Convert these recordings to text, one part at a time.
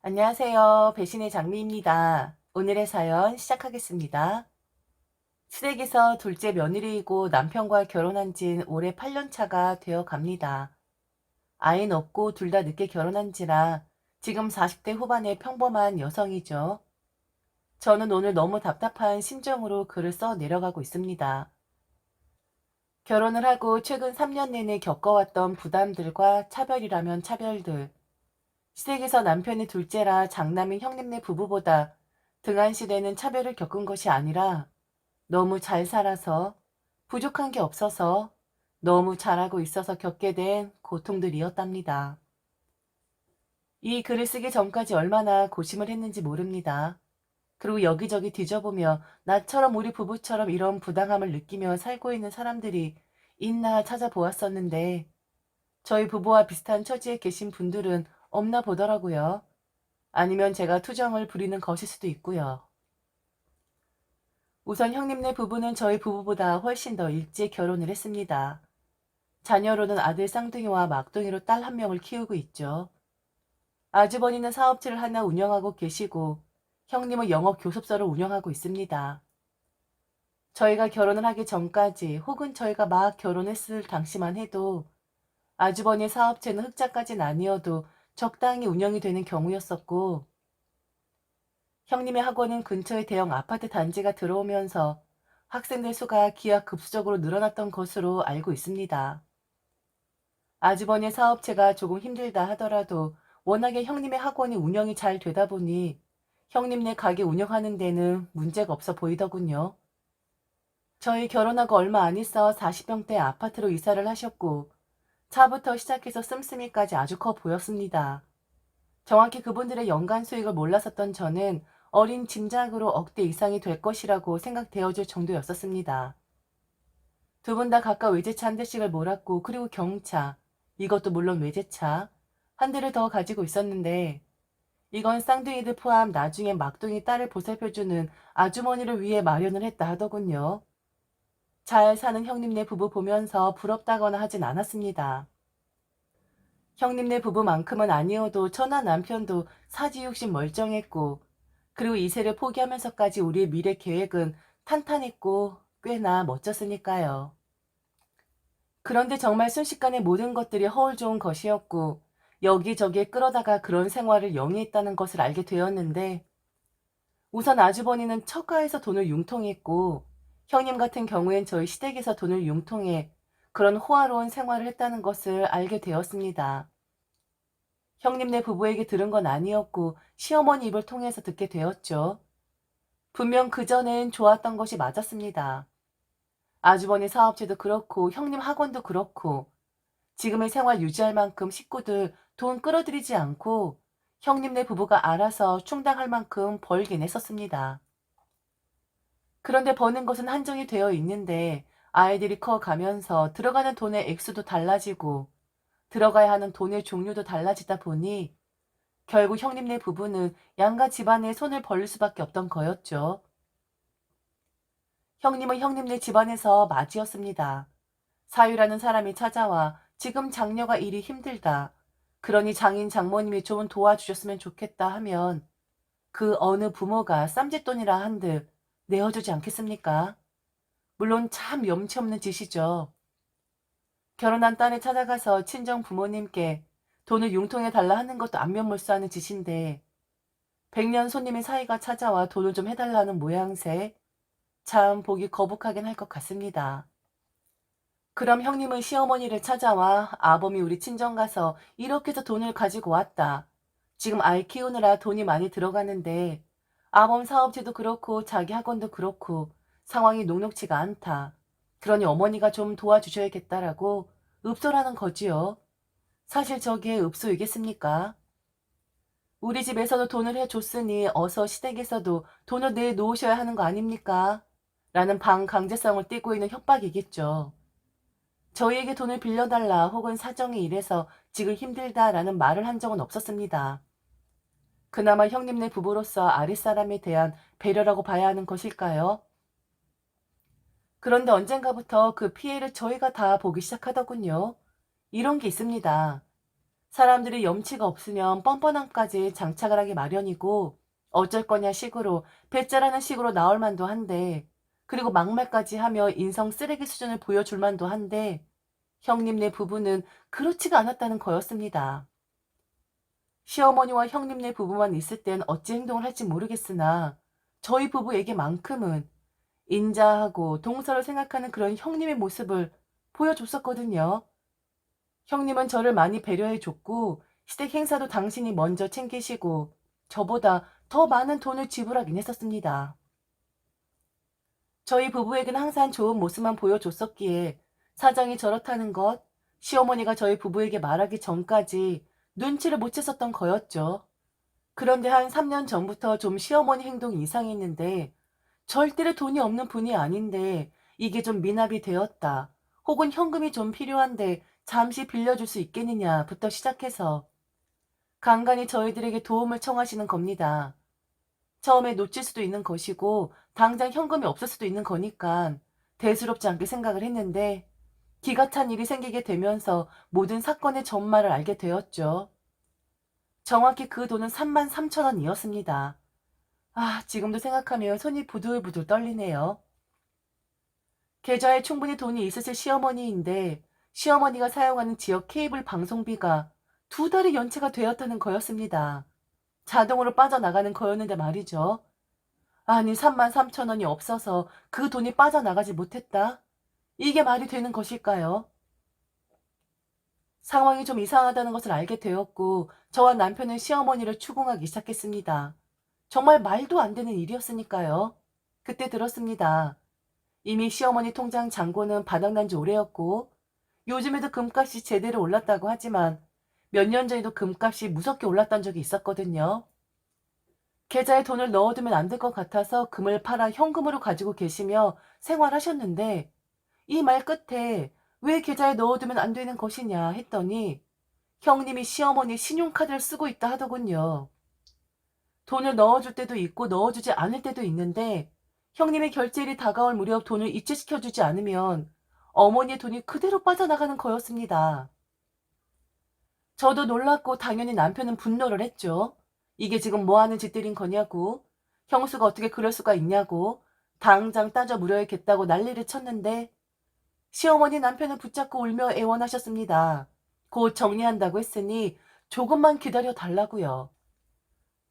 안녕하세요. 배신의 장미입니다. 오늘의 사연 시작하겠습니다. 시댁에서 둘째 며느리이고 남편과 결혼한 지는 올해 8년 차가 되어 갑니다. 아이는 없고 둘 다 늦게 결혼한 지라 지금 40대 후반의 평범한 여성이죠. 저는 오늘 너무 답답한 심정으로 글을 써 내려가고 있습니다. 결혼을 하고 최근 3년 내내 겪어왔던 부담들과 차별이라면 차별들, 시댁에서 남편이 둘째라 장남인 형님네 부부보다 등한시대는 차별을 겪은 것이 아니라 너무 잘 살아서 부족한 게 없어서 너무 잘하고 있어서 겪게 된 고통들이었답니다. 이 글을 쓰기 전까지 얼마나 고심을 했는지 모릅니다. 그리고 여기저기 뒤져보며 나처럼 우리 부부처럼 이런 부당함을 느끼며 살고 있는 사람들이 있나 찾아보았었는데 저희 부부와 비슷한 처지에 계신 분들은 없나 보더라고요. 아니면 제가 투정을 부리는 것일 수도 있고요. 우선 형님네 부부는 저희 부부보다 훨씬 더 일찍 결혼을 했습니다. 자녀로는 아들 쌍둥이와 막둥이로 딸 한 명을 키우고 있죠. 아주버니는 사업체를 하나 운영하고 계시고 형님은 영업 교섭소를 운영하고 있습니다. 저희가 결혼을 하기 전까지 혹은 저희가 막 결혼했을 당시만 해도 아주버니의 사업체는 흑자까지는 아니어도 적당히 운영이 되는 경우였었고 형님의 학원은 근처에 대형 아파트 단지가 들어오면서 학생들 수가 기하급수적으로 늘어났던 것으로 알고 있습니다. 아주버니의 사업체가 조금 힘들다 하더라도 워낙에 형님의 학원이 운영이 잘 되다 보니 형님네 가게 운영하는 데는 문제가 없어 보이더군요. 저희 결혼하고 얼마 안 있어 40평대 아파트로 이사를 하셨고 차부터 시작해서 씀씀이까지 아주 커 보였습니다. 정확히 그분들의 연간 수익을 몰랐었던 저는 어린 짐작으로 억대 이상이 될 것이라고 생각되어질 정도였었습니다. 두 분 다 각각 외제차 한 대씩을 몰았고 그리고 경차, 이것도 물론 외제차, 한 대를 더 가지고 있었는데 이건 쌍둥이들 포함 나중에 막둥이 딸을 보살펴주는 아주머니를 위해 마련을 했다 하더군요. 잘 사는 형님네 부부 보면서 부럽다거나 하진 않았습니다. 형님네 부부만큼은 아니어도 저나 남편도 사지욕심 멀쩡했고 그리고 이세를 포기하면서까지 우리의 미래 계획은 탄탄했고 꽤나 멋졌으니까요. 그런데 정말 순식간에 모든 것들이 허울 좋은 것이었고 여기저기에 끌어다가 그런 생활을 영위했다는 것을 알게 되었는데 우선 아주버니는 처가에서 돈을 융통했고 형님 같은 경우엔 저희 시댁에서 돈을 융통해 그런 호화로운 생활을 했다는 것을 알게 되었습니다. 형님네 부부에게 들은 건 아니었고 시어머니 입을 통해서 듣게 되었죠. 분명 그전엔 좋았던 것이 맞았습니다. 아주버니 사업체도 그렇고 형님 학원도 그렇고 지금의 생활 유지할 만큼 식구들 돈 끌어들이지 않고 형님네 부부가 알아서 충당할 만큼 벌긴 했었습니다. 그런데 버는 것은 한정이 되어 있는데 아이들이 커가면서 들어가는 돈의 액수도 달라지고 들어가야 하는 돈의 종류도 달라지다 보니 결국 형님네 부부는 양가 집안에 손을 벌릴 수밖에 없던 거였죠. 형님은 형님네 집안에서 맞이였습니다. 사유라는 사람이 찾아와 지금 장녀가 일이 힘들다. 그러니 장인 장모님이 좀 도와주셨으면 좋겠다 하면 그 어느 부모가 쌈짓돈이라 한들 내어주지 않겠습니까? 물론 참 염치 없는 짓이죠. 결혼한 딸을 찾아가서 친정 부모님께 돈을 융통해 달라 하는 것도 안면몰수하는 짓인데 백년 손님의 사이가 찾아와 돈을 좀 해달라는 모양새 참 보기 거북하긴 할 것 같습니다. 그럼 형님은 시어머니를 찾아와 아범이 우리 친정 가서 이렇게 해서 돈을 가지고 왔다. 지금 아이 키우느라 돈이 많이 들어가는데 아범 사업체도 그렇고 자기 학원도 그렇고 상황이 녹록지가 않다. 그러니 어머니가 좀 도와주셔야겠다라고 읍소라는 거지요. 사실 저게 읍소이겠습니까? 우리 집에서도 돈을 해줬으니 어서 시댁에서도 돈을 내놓으셔야 하는 거 아닙니까? 라는 반강제성을 띠고 있는 협박이겠죠. 저희에게 돈을 빌려달라 혹은 사정이 이래서 지금 힘들다라는 말을 한 적은 없었습니다. 그나마 형님네 부부로서 아랫사람에 대한 배려라고 봐야 하는 것일까요? 그런데 언젠가부터 그 피해를 저희가 다 보기 시작하더군요. 이런 게 있습니다. 사람들이 염치가 없으면 뻔뻔함까지 장착을 하기 마련이고 어쩔 거냐 식으로 배째라는 식으로 나올 만도 한데 그리고 막말까지 하며 인성 쓰레기 수준을 보여줄 만도 한데 형님네 부부는 그렇지가 않았다는 거였습니다. 시어머니와 형님네 부부만 있을 땐 어찌 행동을 할지 모르겠으나 저희 부부에게만큼은 인자하고 동서를 생각하는 그런 형님의 모습을 보여줬었거든요. 형님은 저를 많이 배려해 줬고 시댁 행사도 당신이 먼저 챙기시고 저보다 더 많은 돈을 지불하긴 했었습니다. 저희 부부에게는 항상 좋은 모습만 보여줬었기에 사정이 저렇다는 것, 시어머니가 저희 부부에게 말하기 전까지 눈치를 못 챘었던 거였죠. 그런데 한 3년 전부터 좀 시어머니 행동이 이상했는데 절대로 돈이 없는 분이 아닌데 이게 좀 미납이 되었다. 혹은 현금이 좀 필요한데 잠시 빌려줄 수 있겠느냐부터 시작해서 간간히 저희들에게 도움을 청하시는 겁니다. 처음에 놓칠 수도 있는 것이고 당장 현금이 없을 수도 있는 거니까 대수롭지 않게 생각을 했는데 기가 찬 일이 생기게 되면서 모든 사건의 전말을 알게 되었죠. 정확히 그 돈은 3만 3천 원이었습니다. 아, 지금도 생각하면 손이 부들부들 떨리네요. 계좌에 충분히 돈이 있으실 시어머니인데 시어머니가 사용하는 지역 케이블 방송비가 2달이 연체가 되었다는 거였습니다. 자동으로 빠져나가는 거였는데 말이죠. 아니 3만 3천 원이 없어서 그 돈이 빠져나가지 못했다? 이게 말이 되는 것일까요? 상황이 좀 이상하다는 것을 알게 되었고 저와 남편은 시어머니를 추궁하기 시작했습니다. 정말 말도 안 되는 일이었으니까요. 그때 들었습니다. 이미 시어머니 통장 잔고는 바닥난 지 오래였고 요즘에도 금값이 제대로 올랐다고 하지만 몇 년 전에도 금값이 무섭게 올랐던 적이 있었거든요. 계좌에 돈을 넣어두면 안 될 것 같아서 금을 팔아 현금으로 가지고 계시며 생활하셨는데 이 말 끝에 왜 계좌에 넣어두면 안 되는 것이냐 했더니 형님이 시어머니 신용카드를 쓰고 있다 하더군요. 돈을 넣어줄 때도 있고 넣어주지 않을 때도 있는데 형님의 결제일이 다가올 무렵 돈을 이체시켜주지 않으면 어머니의 돈이 그대로 빠져나가는 거였습니다. 저도 놀랐고 당연히 남편은 분노를 했죠. 이게 지금 뭐 하는 짓들인 거냐고. 형수가 어떻게 그럴 수가 있냐고. 당장 따져 물어야겠다고 난리를 쳤는데 시어머니 남편을 붙잡고 울며 애원하셨습니다. 곧 정리한다고 했으니 조금만 기다려 달라고요.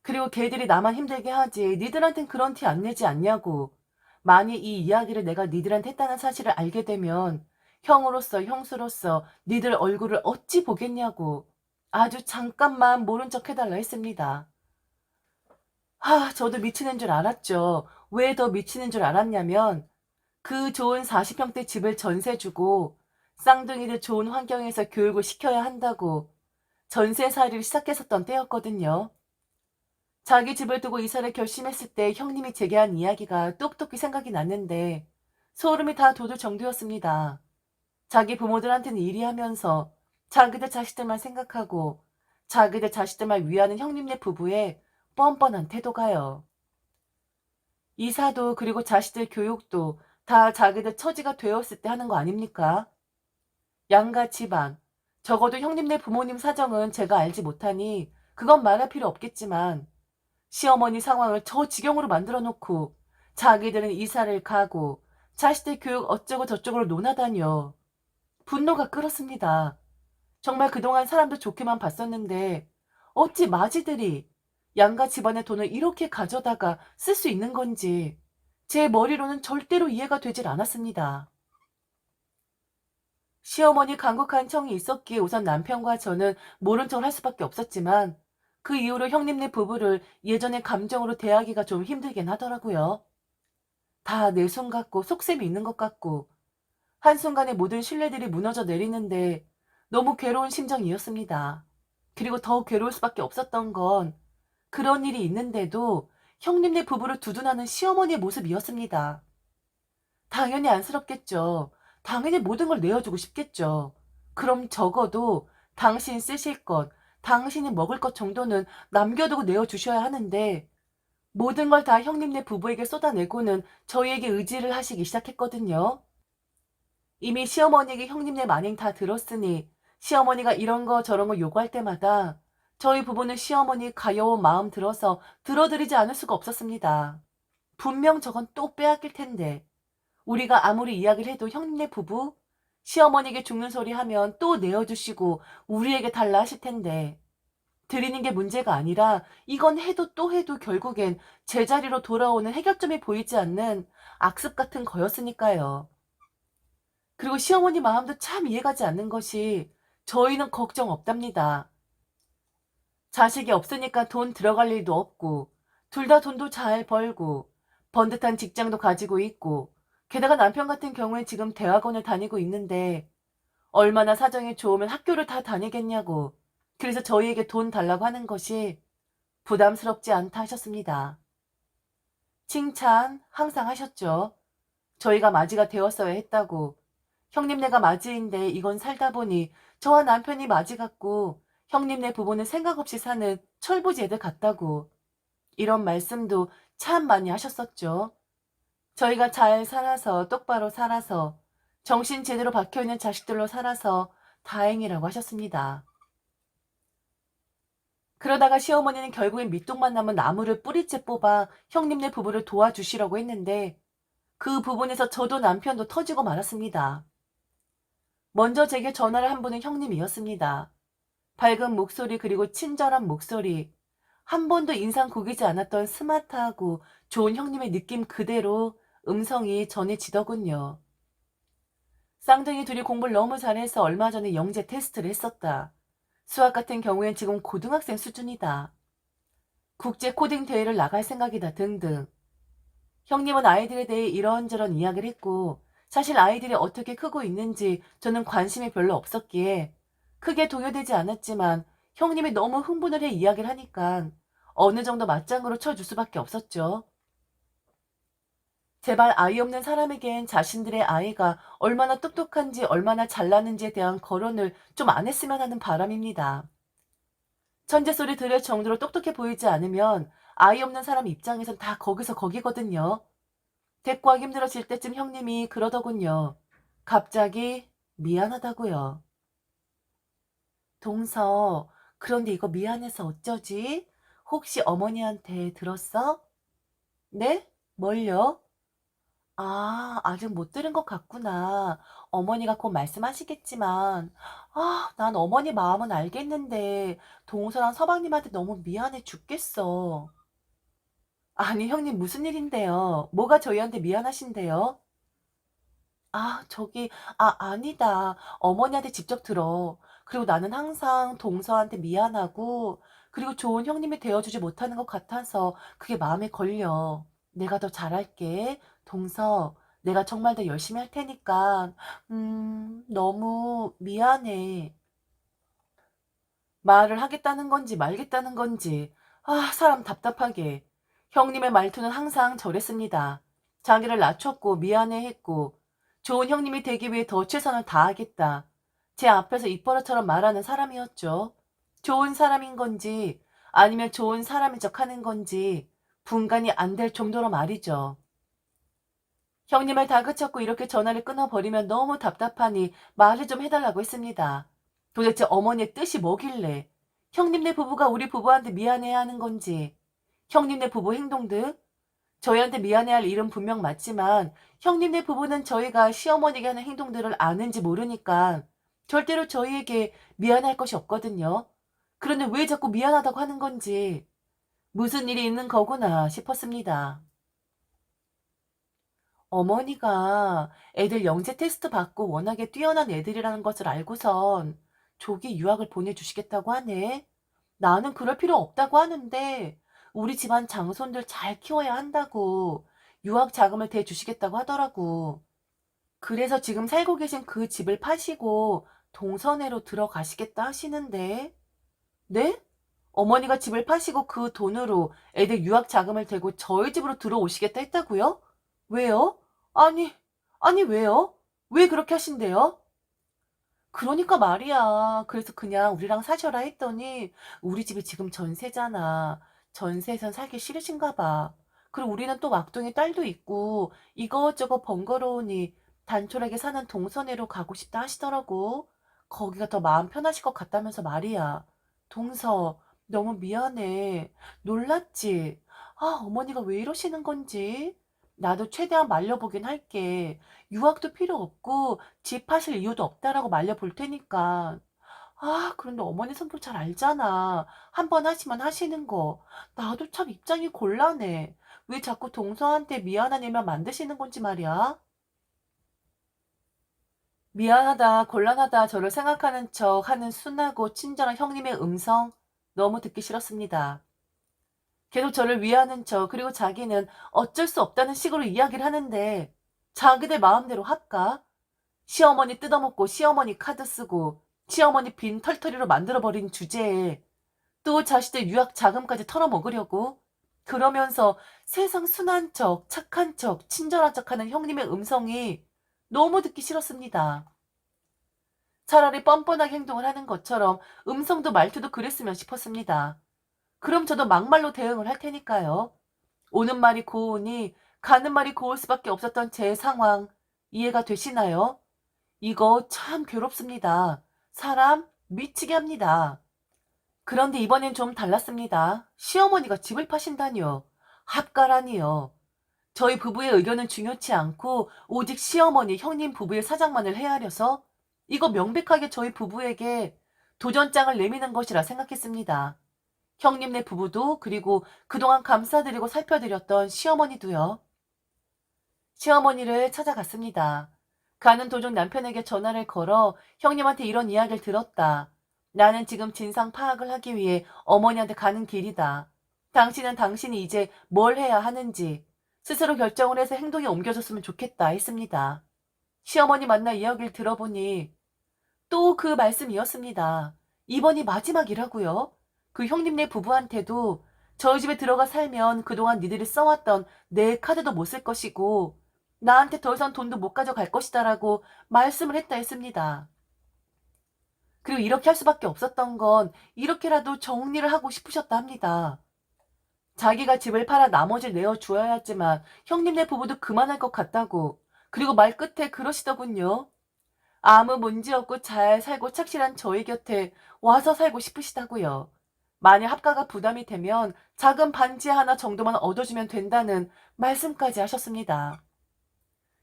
그리고 걔들이 나만 힘들게 하지 니들한텐 그런 티 안 내지 않냐고. 만일 이 이야기를 내가 니들한테 했다는 사실을 알게 되면 형으로서 형수로서 니들 얼굴을 어찌 보겠냐고. 아주 잠깐만 모른 척 해달라 했습니다. 저도 미치는 줄 알았죠. 왜 더 미치는 줄 알았냐면 그 좋은 40평대 집을 전세 주고 쌍둥이들 좋은 환경에서 교육을 시켜야 한다고 전세살이를 시작했었던 때였거든요. 자기 집을 두고 이사를 결심했을 때 형님이 제게 한 이야기가 똑똑히 생각이 났는데 소름이 다 돋을 정도였습니다. 자기 부모들한테는 일이 하면서 자기들 자식들만 생각하고 자기들 자식들만 위하는 형님네 부부의 뻔뻔한 태도가요. 이사도 그리고 자식들 교육도 다 자기들 처지가 되었을 때 하는 거 아닙니까? 양가 집안, 적어도 형님네 부모님 사정은 제가 알지 못하니 그건 말할 필요 없겠지만 시어머니 상황을 저 지경으로 만들어 놓고 자기들은 이사를 가고 자식들 교육 어쩌고 저쩌고를 논하다니요. 분노가 끓었습니다. 정말 그동안 사람도 좋게만 봤었는데 어찌 마지들이 양가 집안의 돈을 이렇게 가져다가 쓸 수 있는 건지 제 머리로는 절대로 이해가 되질 않았습니다. 시어머니 간곡한 청이 있었기에 우선 남편과 저는 모른 척을 할 수밖에 없었지만 그 이후로 형님네 부부를 예전의 감정으로 대하기가 좀 힘들긴 하더라고요. 다 내 손 같고 속셈이 있는 것 같고 한순간에 모든 신뢰들이 무너져 내리는데 너무 괴로운 심정이었습니다. 그리고 더 괴로울 수밖에 없었던 건 그런 일이 있는데도 형님네 부부를 두둔하는 시어머니의 모습이었습니다. 당연히 안쓰럽겠죠. 당연히 모든 걸 내어주고 싶겠죠. 그럼 적어도 당신 쓰실 것, 당신이 먹을 것 정도는 남겨두고 내어주셔야 하는데 모든 걸 다 형님네 부부에게 쏟아내고는 저희에게 의지를 하시기 시작했거든요. 이미 시어머니에게 형님네 만행 다 들었으니 시어머니가 이런 거 저런 거 요구할 때마다 저희 부부는 시어머니 가여운 마음 들어서 들어드리지 않을 수가 없었습니다. 분명 저건 또 빼앗길 텐데 우리가 아무리 이야기를 해도 형네 부부 시어머니에게 죽는 소리 하면 또 내어주시고 우리에게 달라 하실 텐데 드리는 게 문제가 아니라 이건 해도 또 해도 결국엔 제자리로 돌아오는 해결점이 보이지 않는 악습 같은 거였으니까요. 그리고 시어머니 마음도 참 이해가지 않는 것이 저희는 걱정 없답니다. 자식이 없으니까 돈 들어갈 일도 없고 둘 다 돈도 잘 벌고 번듯한 직장도 가지고 있고 게다가 남편 같은 경우엔 지금 대학원을 다니고 있는데 얼마나 사정이 좋으면 학교를 다 다니겠냐고 그래서 저희에게 돈 달라고 하는 것이 부담스럽지 않다 하셨습니다. 칭찬 항상 하셨죠. 저희가 맞이가 되었어야 했다고. 형님네가 맞이인데 이건 살다 보니 저와 남편이 맞이 같고 형님네 부부는 생각 없이 사는 철부지 애들 같다고. 이런 말씀도 참 많이 하셨었죠. 저희가 잘 살아서 똑바로 살아서 정신 제대로 박혀있는 자식들로 살아서 다행이라고 하셨습니다. 그러다가 시어머니는 결국엔 밑동만 남은 나무를 뿌리째 뽑아 형님네 부부를 도와주시려고 했는데 그 부분에서 저도 남편도 터지고 말았습니다. 먼저 제게 전화를 한 분은 형님이었습니다. 밝은 목소리 그리고 친절한 목소리, 한 번도 인상 구기지 않았던 스마트하고 좋은 형님의 느낌 그대로 음성이 전해지더군요. 쌍둥이 둘이 공부를 너무 잘해서 얼마 전에 영재 테스트를 했었다. 수학 같은 경우엔 지금 고등학생 수준이다. 국제 코딩 대회를 나갈 생각이다 등등. 형님은 아이들에 대해 이런저런 이야기를 했고 사실 아이들이 어떻게 크고 있는지 저는 관심이 별로 없었기에 크게 동요되지 않았지만 형님이 너무 흥분을 해 이야기를 하니까 어느 정도 맞장구로 쳐줄 수밖에 없었죠. 제발 아이 없는 사람에겐 자신들의 아이가 얼마나 똑똑한지 얼마나 잘나는지에 대한 거론을 좀 안 했으면 하는 바람입니다. 천재 소리 들을 정도로 똑똑해 보이지 않으면 아이 없는 사람 입장에선 다 거기서 거기거든요. 대꾸하기 힘들어질 때쯤 형님이 그러더군요. 갑자기 미안하다고요. 동서, 그런데 이거 미안해서 어쩌지? 혹시 어머니한테 들었어? 네? 뭘요? 아, 아직 못 들은 것 같구나. 어머니가 곧 말씀하시겠지만, 아, 난 어머니 마음은 알겠는데, 동서랑 서방님한테 너무 미안해 죽겠어. 아니, 형님 무슨 일인데요? 뭐가 저희한테 미안하신데요? 아, 아니다. 어머니한테 직접 들어. 그리고 나는 항상 동서한테 미안하고, 그리고 좋은 형님이 되어주지 못하는 것 같아서 그게 마음에 걸려. 내가 더 잘할게. 동서, 내가 정말 더 열심히 할 테니까, 너무 미안해. 말을 하겠다는 건지 말겠다는 건지, 아, 사람 답답하게. 형님의 말투는 항상 저랬습니다. 자기를 낮췄고 미안해했고 좋은 형님이 되기 위해 더 최선을 다하겠다. 제 앞에서 입버릇처럼 말하는 사람이었죠. 좋은 사람인 건지 아니면 좋은 사람인 척하는 건지 분간이 안 될 정도로 말이죠. 형님을 다그쳤고 이렇게 전화를 끊어버리면 너무 답답하니 말을 좀 해달라고 했습니다. 도대체 어머니의 뜻이 뭐길래 형님네 부부가 우리 부부한테 미안해야 하는 건지 형님네 부부 행동들 저희한테 미안해할 일은 분명 맞지만 형님네 부부는 저희가 시어머니가 하는 행동들을 아는지 모르니까 절대로 저희에게 미안할 것이 없거든요. 그런데 왜 자꾸 미안하다고 하는 건지 무슨 일이 있는 거구나 싶었습니다. 어머니가 애들 영재 테스트 받고 워낙에 뛰어난 애들이라는 것을 알고선 조기 유학을 보내주시겠다고 하네. 나는 그럴 필요 없다고 하는데 우리 집안 장손들 잘 키워야 한다고 유학 자금을 대주시겠다고 하더라고. 그래서 지금 살고 계신 그 집을 파시고 동선회로 들어가시겠다 하시는데. 네? 어머니가 집을 파시고 그 돈으로 애들 유학 자금을 대고 저희 집으로 들어오시겠다 했다고요? 왜요? 아니, 아니 왜요? 왜 그렇게 하신대요? 그러니까 말이야. 그래서 그냥 우리랑 사셔라 했더니 우리 집이 지금 전세잖아. 전세에선 살기 싫으신가 봐. 그리고 우리는 또 막둥이 딸도 있고 이것저것 번거로우니 단촐하게 사는 동선회로 가고 싶다 하시더라고. 거기가 더 마음 편하실 것 같다면서 말이야. 동서, 너무 미안해. 놀랐지? 아, 어머니가 왜 이러시는 건지. 나도 최대한 말려보긴 할게. 유학도 필요 없고 집 하실 이유도 없다라고 말려볼 테니까. 아, 그런데 어머니 성격 잘 알잖아. 한 번 하시면 하시는 거. 나도 참 입장이 곤란해. 왜 자꾸 동서한테 미안한 일만 만드시는 건지 말이야. 미안하다, 곤란하다 저를 생각하는 척 하는 순하고 친절한 형님의 음성 너무 듣기 싫었습니다. 계속 저를 위하는 척, 그리고 자기는 어쩔 수 없다는 식으로 이야기를 하는데 자기들 마음대로 할까? 시어머니 뜯어먹고 시어머니 카드 쓰고 시어머니 빈 털터리로 만들어버린 주제에 또 자식들 유학 자금까지 털어먹으려고 그러면서 세상 순한 척, 착한 척, 친절한 척하는 형님의 음성이 너무 듣기 싫었습니다. 차라리 뻔뻔하게 행동을 하는 것처럼 음성도 말투도 그랬으면 싶었습니다. 그럼 저도 막말로 대응을 할 테니까요. 오는 말이 고우니 가는 말이 고울 수밖에 없었던 제 상황 이해가 되시나요? 이거 참 괴롭습니다. 사람 미치게 합니다. 그런데 이번엔 좀 달랐습니다. 시어머니가 집을 파신다니요. 합가라니요. 저희 부부의 의견은 중요치 않고 오직 시어머니, 형님 부부의 사장만을 헤아려서 이거 명백하게 저희 부부에게 도전장을 내미는 것이라 생각했습니다. 형님네 부부도 그리고 그동안 감싸드리고 살펴드렸던 시어머니도요. 시어머니를 찾아갔습니다. 가는 도중 남편에게 전화를 걸어 형님한테 이런 이야기를 들었다. 나는 지금 진상 파악을 하기 위해 어머니한테 가는 길이다. 당신은 당신이 이제 뭘 해야 하는지 스스로 결정을 해서 행동에 옮겨줬으면 좋겠다 했습니다. 시어머니 만나 이야기를 들어보니 또 그 말씀이었습니다. 이번이 마지막이라고요. 그 형님네 부부한테도 저희 집에 들어가 살면 그동안 니들이 써왔던 내 카드도 못 쓸 것이고 나한테 더 이상 돈도 못 가져갈 것이다라고 말씀을 했다 했습니다. 그리고 이렇게 할 수밖에 없었던 건 이렇게라도 정리를 하고 싶으셨다 합니다. 자기가 집을 팔아 나머지를 내어주어야 했지만 형님네 부부도 그만할 것 같다고. 그리고 말 끝에 그러시더군요. 아무 문제 없고 잘 살고 착실한 저희 곁에 와서 살고 싶으시다고요. 만일 합가가 부담이 되면 작은 반지 하나 정도만 얻어주면 된다는 말씀까지 하셨습니다.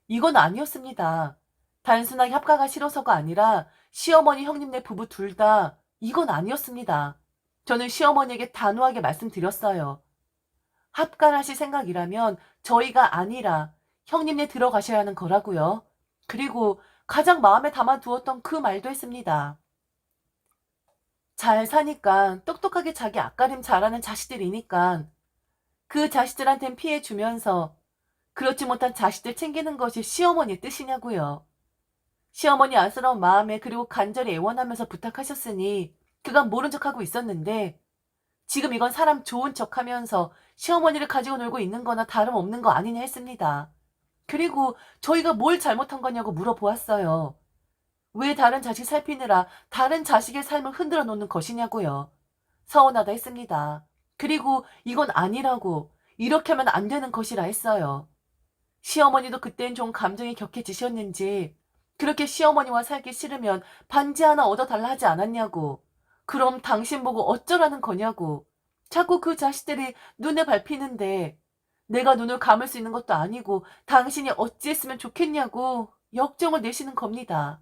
이건 아니었습니다. 단순하게 합가가 싫어서가 아니라 시어머니 형님네 부부 둘 다 이건 아니었습니다. 저는 시어머니에게 단호하게 말씀드렸어요. 합간하실 생각이라면 저희가 아니라 형님네 들어가셔야 하는 거라고요. 그리고 가장 마음에 담아두었던 그 말도 했습니다. 잘 사니까 똑똑하게 자기 앞가림 잘하는 자식들이니까 그 자식들한텐 피해 주면서 그렇지 못한 자식들 챙기는 것이 시어머니의 뜻이냐고요. 시어머니 안쓰러운 마음에 그리고 간절히 애원하면서 부탁하셨으니 그간 모른 척하고 있었는데 지금 이건 사람 좋은 척하면서 시어머니를 가지고 놀고 있는 거나 다름없는 거 아니냐 했습니다. 그리고 저희가 뭘 잘못한 거냐고 물어보았어요. 왜 다른 자식 살피느라 다른 자식의 삶을 흔들어 놓는 것이냐고요. 서운하다 했습니다. 그리고 이건 아니라고 이렇게 하면 안 되는 것이라 했어요. 시어머니도 그땐 좀 감정이 격해지셨는지 그렇게 시어머니와 살기 싫으면 반지 하나 얻어달라 하지 않았냐고. 그럼 당신 보고 어쩌라는 거냐고. 자꾸 그 자식들이 눈에 밟히는데 내가 눈을 감을 수 있는 것도 아니고 당신이 어찌했으면 좋겠냐고 역정을 내시는 겁니다.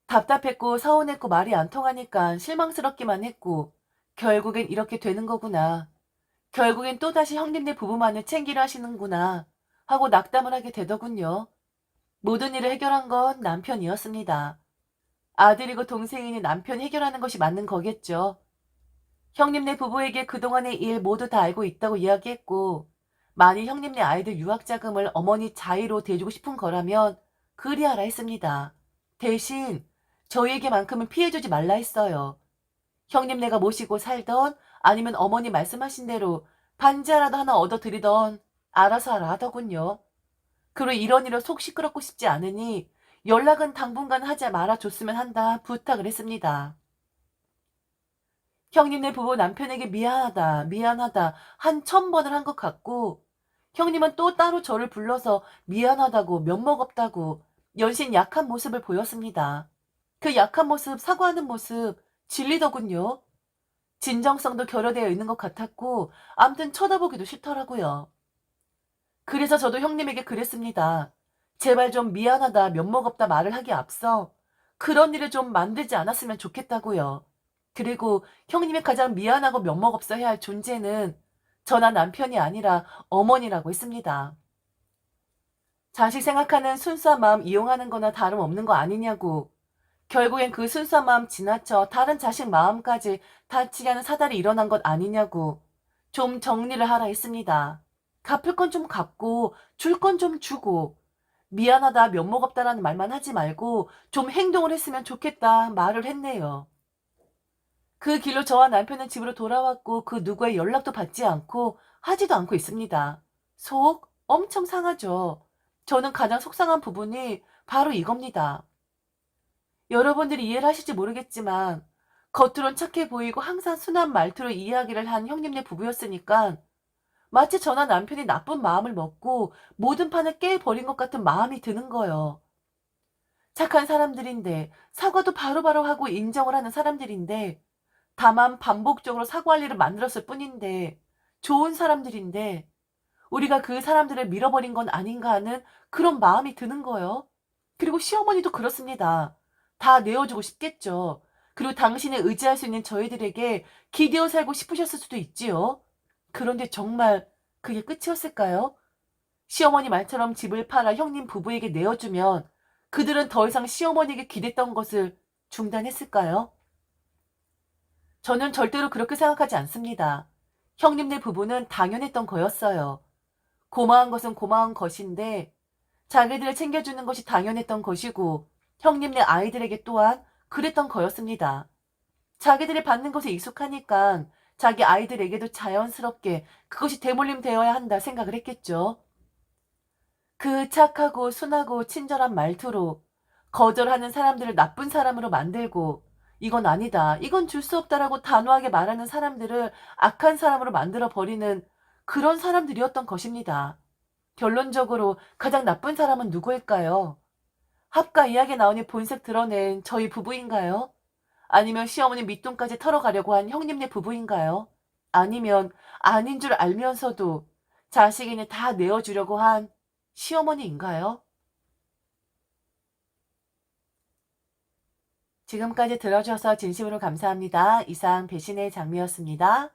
답답했고 서운했고 말이 안 통하니까 실망스럽기만 했고 결국엔 이렇게 되는 거구나. 결국엔 또다시 형님네 부부만을 챙기려 하시는구나 하고 낙담을 하게 되더군요. 모든 일을 해결한 건 남편이었습니다. 아들이고 동생이니 남편이 해결하는 것이 맞는 거겠죠. 형님네 부부에게 그동안의 일 모두 다 알고 있다고 이야기했고 만일 형님네 아이들 유학 자금을 어머니 자의로 대주고 싶은 거라면 그리하라 했습니다. 대신 저희에게만큼은 피해주지 말라 했어요. 형님네가 모시고 살던 아니면 어머니 말씀하신 대로 반지하라도 하나 얻어드리던 알아서 하라 하더군요. 그리고 이런 일을 속 시끄럽고 싶지 않으니 연락은 당분간 하지 말아줬으면 한다 부탁을 했습니다. 형님네 부부 남편에게 미안하다, 미안하다 한 1000번을 한 것 같고 형님은 또 따로 저를 불러서 미안하다고 면목 없다고 연신 약한 모습을 보였습니다. 그 약한 모습, 사과하는 모습 진리더군요. 진정성도 결여되어 있는 것 같았고 암튼 쳐다보기도 싫더라고요. 그래서 저도 형님에게 그랬습니다. 제발 좀 미안하다, 면목 없다 말을 하기에 앞서 그런 일을 좀 만들지 않았으면 좋겠다고요. 그리고 형님이 가장 미안하고 면목 없어 해야 할 존재는 저나 남편이 아니라 어머니라고 했습니다. 자식 생각하는 순수한 마음 이용하는 거나 다름없는 거 아니냐고. 결국엔 그 순수한 마음 지나쳐 다른 자식 마음까지 다치게 하는 사달이 일어난 것 아니냐고. 좀 정리를 하라 했습니다. 갚을 건 좀 갚고 줄 건 좀 주고 미안하다 면목 없다라는 말만 하지 말고 좀 행동을 했으면 좋겠다 말을 했네요. 그 길로 저와 남편은 집으로 돌아왔고 그 누구의 연락도 받지 않고 하지도 않고 있습니다. 속 엄청 상하죠. 저는 가장 속상한 부분이 바로 이겁니다. 여러분들이 이해를 하실지 모르겠지만 겉으론 착해 보이고 항상 순한 말투로 이야기를 한 형님네 부부였으니까 마치 저나 남편이 나쁜 마음을 먹고 모든 판을 깨버린 것 같은 마음이 드는 거예요. 착한 사람들인데 사과도 바로바로 하고 인정을 하는 사람들인데 다만 반복적으로 사과할 일을 만들었을 뿐인데 좋은 사람들인데 우리가 그 사람들을 밀어버린 건 아닌가 하는 그런 마음이 드는 거예요. 그리고 시어머니도 그렇습니다. 다 내어주고 싶겠죠. 그리고 당신을 의지할 수 있는 저희들에게 기대어 살고 싶으셨을 수도 있지요. 그런데 정말 그게 끝이었을까요? 시어머니 말처럼 집을 팔아 형님 부부에게 내어주면 그들은 더 이상 시어머니에게 기댔던 것을 중단했을까요? 저는 절대로 그렇게 생각하지 않습니다. 형님네 부부는 당연했던 거였어요. 고마운 것은 고마운 것인데 자기들을 챙겨주는 것이 당연했던 것이고 형님네 아이들에게 또한 그랬던 거였습니다. 자기들이 받는 것에 익숙하니까 자기 아이들에게도 자연스럽게 그것이 대물림 되어야 한다 생각을 했겠죠. 그 착하고 순하고 친절한 말투로 거절하는 사람들을 나쁜 사람으로 만들고 이건 아니다, 이건 줄 수 없다라고 단호하게 말하는 사람들을 악한 사람으로 만들어 버리는 그런 사람들이었던 것입니다. 결론적으로 가장 나쁜 사람은 누구일까요? 합가 이야기 나오니 본색 드러낸 저희 부부인가요? 아니면 시어머니 밑돈까지 털어가려고 한 형님네 부부인가요? 아니면 아닌 줄 알면서도 자식이니 다 내어주려고 한 시어머니인가요? 지금까지 들어주셔서 진심으로 감사합니다. 이상 배신의 장미였습니다.